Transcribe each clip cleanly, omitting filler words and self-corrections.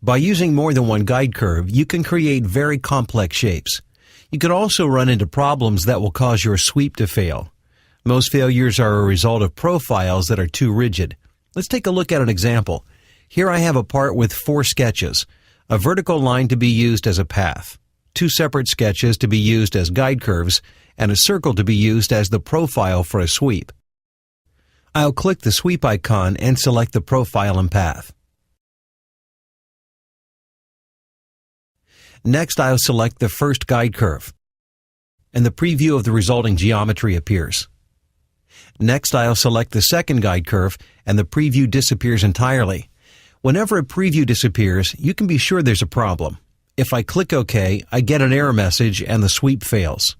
By using more than one guide curve, you can create very complex shapes. You could also run into problems that will cause your sweep to fail. Most failures are a result of profiles that are too rigid. Let's take a look at an example. Here I have a part with 4 sketches, a vertical line to be used as a path, 2 separate sketches to be used as guide curves, and a circle to be used as the profile for a sweep. I'll click the sweep icon and select the profile and path. Next, I'll select the first guide curve, and the preview of the resulting geometry appears. Next, I'll select the second guide curve, and the preview disappears entirely. Whenever a preview disappears, you can be sure there's a problem. If I click OK, I get an error message and the sweep fails.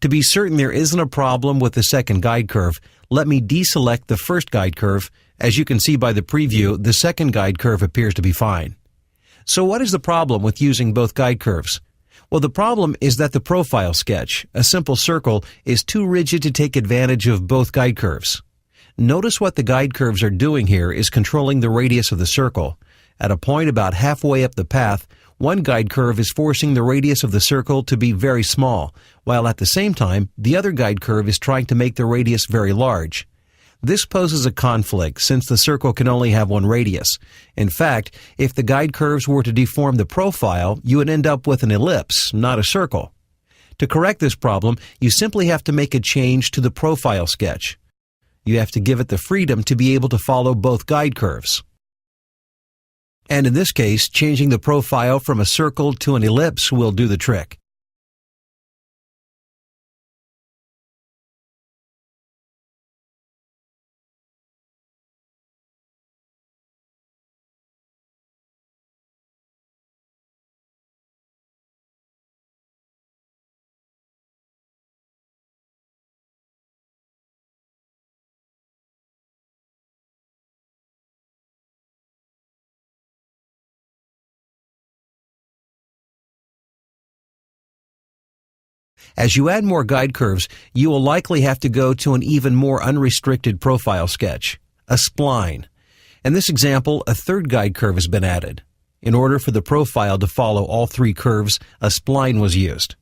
To be certain there isn't a problem with the second guide curve, let me deselect the first guide curve. As you can see by the preview, the second guide curve appears to be fine. So what is the problem with using both guide curves? Well, the problem is that the profile sketch, a simple circle, is too rigid to take advantage of both guide curves. Notice what the guide curves are doing here is controlling the radius of the circle. At a point about halfway up the path, one guide curve is forcing the radius of the circle to be very small, while at the same time, the other guide curve is trying to make the radius very large. This poses a conflict since the circle can only have one radius. In fact, if the guide curves were to deform the profile, you would end up with an ellipse, not a circle. To correct this problem, you simply have to make a change to the profile sketch. You have to give it the freedom to be able to follow both guide curves. And in this case, changing the profile from a circle to an ellipse will do the trick. As you add more guide curves, you will likely have to go to an even more unrestricted profile sketch, a spline. In this example, a third guide curve has been added. In order for the profile to follow all 3 curves, a spline was used.